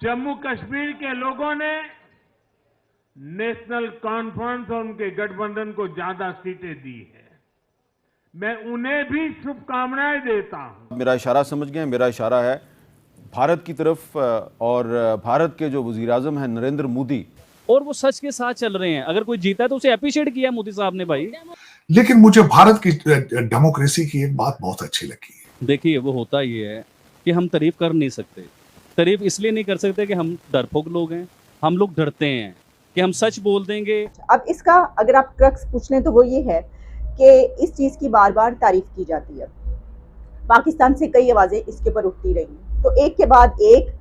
जम्मू कश्मीर के लोगों ने नेशनल कॉन्फ्रेंस और उनके गठबंधन को ज्यादा सीटें दी है। मैं उन्हें भी शुभकामनाएं देता हूं। मेरा इशारा समझ गए। मेरा इशारा है भारत की तरफ और भारत के जो वजीर आजम हैं नरेंद्र मोदी, और वो सच के साथ चल रहे हैं। अगर कोई जीता है तो उसे अप्रिशिएट किया मोदी साहब ने भाई। लेकिन मुझे भारत की डेमोक्रेसी की एक बात बहुत अच्छी लगी है। देखिए, वो होता ये है कि हम तारीफ कर नहीं सकते। तारीफ इसलिए नहीं कर सकते कि हम डरपोक लोग हैं। हम लोग डरते हैं कि हम सच बोल देंगे। अब इसका अगर आप क्रक्स पूछ लें तो वो ये है कि इस चीज़ की बार बार तारीफ की जाती है। पाकिस्तान से कई आवाज़ें इसके ऊपर उठती रही, तो एक के बाद एक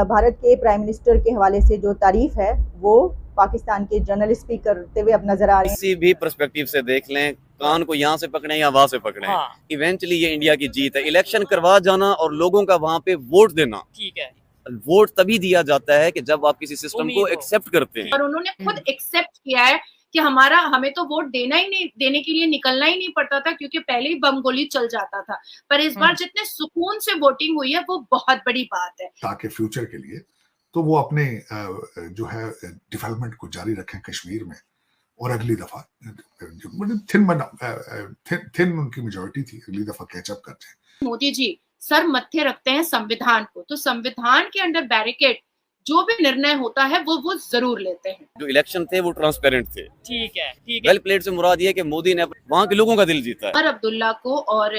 भारत के प्राइम मिनिस्टर के हवाले से जो तारीफ है वो पाकिस्तान के जर्नलिस्ट भी करते हुए अब नजर आ रहे हैं। किसी भी पर्सपेक्टिव से देख लें, कान को यहाँ से पकड़े या वहां से पकड़े, इवेंचुअली ये इंडिया की जीत है। इलेक्शन करवा जाना और लोगों का वहां पे वोट देना, ठीक है, वोट तभी दिया जाता है कि जब आप किसी सिस्टम को एक्सेप्ट करते हैं। और उन्होंने खुद एक्सेप्ट किया है कि हमें तो वोट देने के लिए निकलना ही नहीं पड़ता था, क्योंकि पहले ही बम गोली चल जाता था। पर इस बार जितने सुकून से वोटिंग हुई है वो बहुत बड़ी बात है। ताकि फ्यूचर के लिए तो वो अपने जो है डेवलपमेंट को जारी रखें कश्मीर में, और अगली दफा थिन उनकी मेजॉरिटी थी, अगली दफा कैचअप कर जाए। मोदी जी सर मत्थे रखते हैं संविधान को, तो संविधान के अंडर बैरिकेड जो भी निर्णय होता है वो जरूर लेते हैं। जो इलेक्शन थे वो ट्रांसपेरेंट थे। ठीक है, ठीक है। वेल प्लेड से मुराद ये कि मोदी ने वहाँ के लोगों का दिल जीता है। उमर अब्दुल्ला को और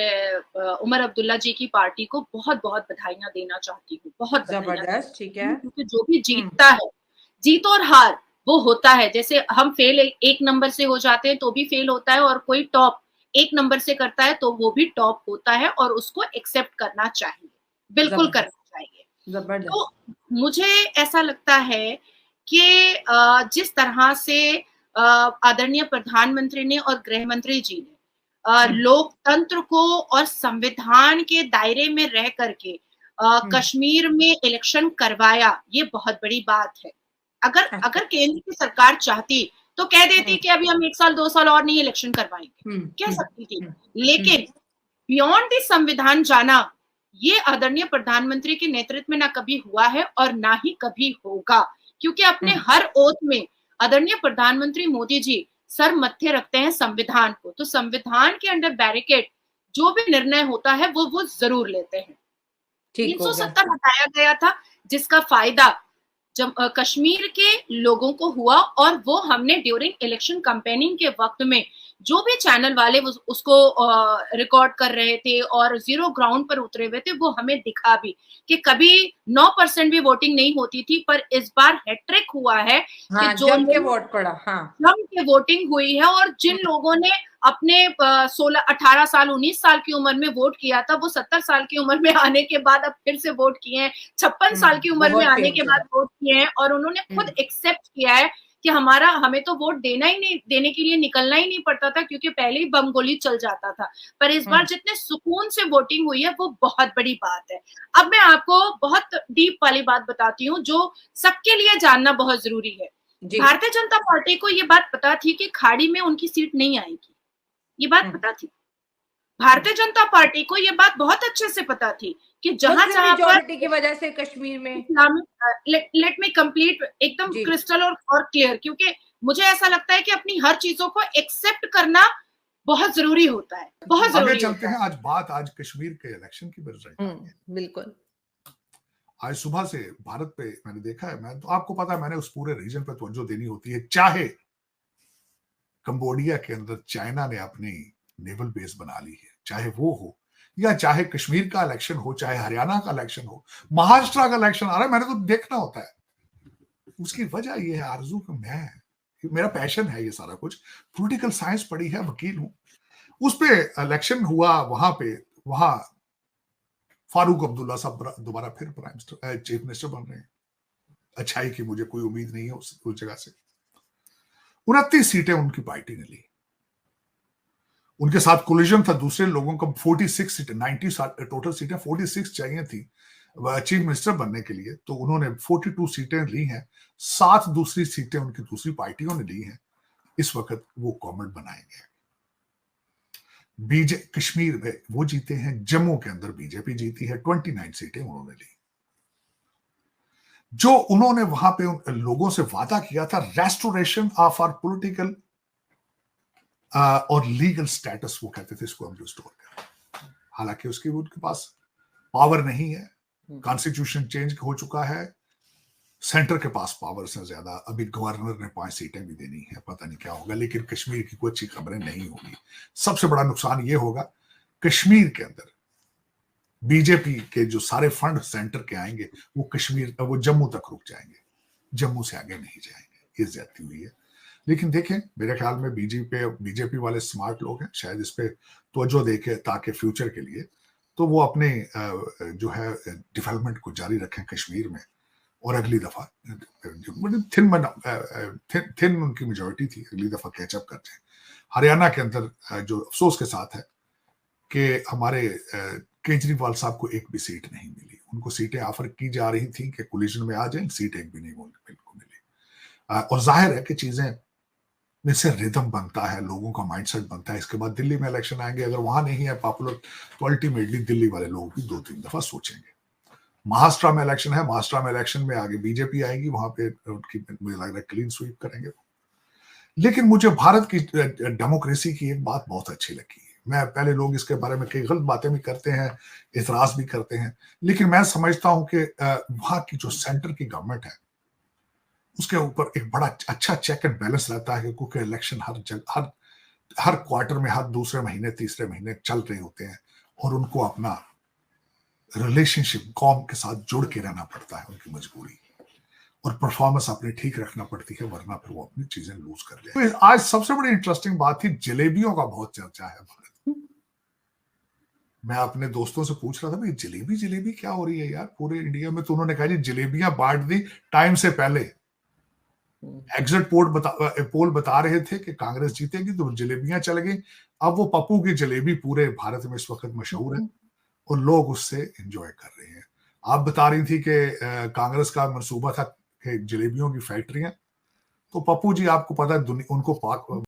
उमर अब्दुल्ला जी की पार्टी को बहुत बहुत बधाइयां देना चाहती हूँ। बहुत जबरदस्त, ठीक है। क्योंकि जो भी जीतता है, जीत और हार वो होता है। जैसे हम फेल एक नंबर से हो जाते हैं तो भी फेल होता है, और कोई टॉप एक नंबर से करता है तो वो भी टॉप होता है, और उसको एक्सेप्ट करना चाहिए, बिल्कुल करना चाहिए। तो मुझे ऐसा लगता है कि जिस तरह से आदरणीय प्रधानमंत्री ने और गृह मंत्री जी ने लोकतंत्र को और संविधान के दायरे में रह करके कश्मीर में इलेक्शन करवाया, ये बहुत बड़ी बात है। अगर केंद्र की सरकार चाहती तो कह देती कि अभी हम 1 साल 2 साल और नहीं इलेक्शन करवाएंगे, कह सकती थी। लेकिन बियॉन्ड द संविधान जाना, ये आदरणीय प्रधानमंत्री के नेतृत्व में ना कभी हुआ है और ना ही कभी होगा, क्योंकि अपने हर ओथ में आदरणीय प्रधानमंत्री मोदी जी सर मत्थे रखते हैं संविधान को, तो संविधान के अंडर बैरिकेड जो भी निर्णय होता है वो जरूर लेते हैं। 370 हटाया गया था, जिसका फायदा कश्मीर के लोगों को हुआ, और वो हमने ड्यूरिंग इलेक्शन कैंपेनिंग के वक्त में जो भी चैनल वाले उसको रिकॉर्ड कर रहे थे और जीरो ग्राउंड पर उतरे हुए थे, वो हमें दिखा भी कि कभी 9% भी वोटिंग नहीं होती थी, पर इस बार हैट्रिक हुआ है। हाँ, कि जो जम के वोट पड़ा, हाँ, जम के वोटिंग हुई है, और जिन लोगों ने अपने 16, 18 साल, 19 साल की उम्र में वोट किया था, वो 70 साल की उम्र में आने के बाद अब फिर से वोट किए हैं, 56 साल की उम्र में आने के बाद वोट किए हैं, और उन्होंने खुद एक्सेप्ट किया है कि हमें तो वोट देने के लिए निकलना ही नहीं पड़ता था, क्योंकि पहले ही बम गोली चल जाता था। पर इस बार जितने सुकून से वोटिंग हुई है वो बहुत बड़ी बात है। अब मैं आपको बहुत डीप वाली बात बताती हूँ जो सबके लिए जानना बहुत जरूरी है। भारतीय जनता पार्टी को ये बात पता थी कि खाड़ी में उनकी सीट नहीं आएगी, ये बात पता थी। भारतीय जनता पार्टी को ये बात बहुत अच्छे से पता थी कि जहां मेजॉरिटी की वजह से कश्मीर में लेट मी कंप्लीट एकदम क्रिस्टल और क्लियर, क्योंकि मुझे ऐसा लगता है कि अपनी हर चीजों को एक्सेप्ट करना बहुत जरूरी होता है, बहुत जरूरी चलते हैं। आज कश्मीर के इलेक्शन की बढ़ रही है। बिल्कुल। आज सुबह से भारत पे मैंने देखा है, मैं तो आपको पता है मैंने उस पूरे रीजन पे तवज्जो देनी होती है। चाहे कंबोडिया के अंदर चाइना ने अपनी नेवल बेस बना ली है, चाहे वो हो, या चाहे कश्मीर का इलेक्शन हो, चाहे हरियाणा का इलेक्शन हो, महाराष्ट्र का इलेक्शन आ रहा है, मैंने तो देखना होता है। उसकी वजह ये है आरजू कि मेरा पैशन है ये सारा कुछ, पॉलिटिकल साइंस पढ़ी है, वकील हूं। उस पे इलेक्शन हुआ, वहां फारूक अब्दुल्ला साहब दोबारा फिर चीफ मिनिस्टर बन रहे हैं। अच्छाई की मुझे कोई उम्मीद नहीं है उस जगह से। 29 सीटें उनकी पार्टी ने ली, उनके साथ कोलिजन था दूसरे लोगों का। 46 सीटें, 90 टोटल सीटें 46 चाहिए थी चीफ मिनिस्टर बनने के लिए, तो उन्होंने 42 सीटें ली हैं। 7 दूसरी सीटें उनकी दूसरी पार्टियों ने ली हैं। इस वक्त वो गवर्नमेंट बनाएंगे। कश्मीर में वो जीते हैं, जम्मू के अंदर बीजेपी जीती है, 29 सीटें उन्होंने ली। जो उन्होंने वहां पे उन लोगों से वादा किया था, रेस्टोरेशन ऑफ आवर पॉलिटिकल और लीगल स्टेटस, वो कहते थे इसको हम रिस्टोर करें। हालांकि उसकी उनके पास पावर नहीं है, कॉन्स्टिट्यूशन चेंज हो चुका है, सेंटर के पास पावर से ज्यादा, अभी गवर्नर ने 5 सीटें भी देनी है, पता नहीं क्या होगा, लेकिन कश्मीर की कोई अच्छी खबरें नहीं होगी। सबसे बड़ा नुकसान ये होगा, कश्मीर के अंदर बीजेपी के जो सारे फंड सेंटर के आएंगे वो जम्मू तक रुक जाएंगे, जम्मू से आगे नहीं जाएंगे। ये ज्यादती हुई है। लेकिन देखें, मेरे ख्याल में बीजेपी वाले स्मार्ट लोग हैं, शायद इस पे तवज्जो देके ताकि फ्यूचर के लिए तो वो अपने जो है डेवलपमेंट को जारी रखें कश्मीर में, और अगली दफा थिन उनकी मेजोरिटी थी, अगली दफा कैचअप कर जाए। हरियाणा के अंदर जो अफसोस के साथ है कि हमारे केजरीवाल साहब को एक भी सीट नहीं मिली। उनको सीटें ऑफर की जा रही थी कि कोलिजन में आ जाए, सीट एक भी नहीं मिली। और जाहिर है कि चीजें में से रिदम बनता है, लोगों का माइंडसेट बनता है। इसके बाद दिल्ली में इलेक्शन आएंगे, अगर वहां नहीं है पॉपुलर तो अल्टीमेटली दिल्ली वाले लोग भी 2-3 दफा सोचेंगे। महाराष्ट्र में इलेक्शन है, महाराष्ट्र में इलेक्शन में आगे बीजेपी आएगी, वहां पे उनकी मुझे लग रहा है क्लीन स्वीप करेंगे। लेकिन मुझे भारत की डेमोक्रेसी की एक बात बहुत अच्छी लगी। मैं पहले लोग इसके बारे में कई गलत बातें भी करते हैं, इतराज भी करते हैं, लेकिन मैं समझता हूं कि वहां की जो सेंटर की गवर्नमेंट है उसके ऊपर एक बड़ा अच्छा चेक एंड बैलेंस रहता है, क्योंकि इलेक्शन हर क्वार्टर में, हर दूसरे महीने, तीसरे महीने चल रहे होते हैं, और उनको अपना रिलेशनशिप कौम के साथ जुड़ के रहना पड़ता है, उनकी मजबूरी, और परफॉर्मेंस अपनी ठीक रखना पड़ती है, वरना फिर वो अपनी चीजें लूज कर ले। तो आज सबसे बड़ी इंटरेस्टिंग बात थी, जलेबियों का बहुत चर्चा है भारत। मैं अपने दोस्तों से पूछ रहा था, भाई जलेबी क्या हो रही है यार पूरे इंडिया में? तो उन्होंने कहा जी जलेबियां बांट दी टाइम से पहले। एग्जिट पोल बता रहे थे कि कांग्रेस जीतेगी, तो जलेबियां चल गई। अब वो पप्पू की जलेबी पूरे भारत में इस वक्त मशहूर है और लोग उससे एंजॉय कर रहे हैं। आप बता रही थी कि कांग्रेस का मंसूबा था कि जलेबियों की फैक्ट्रियां, तो पप्पू जी आपको पता है उनको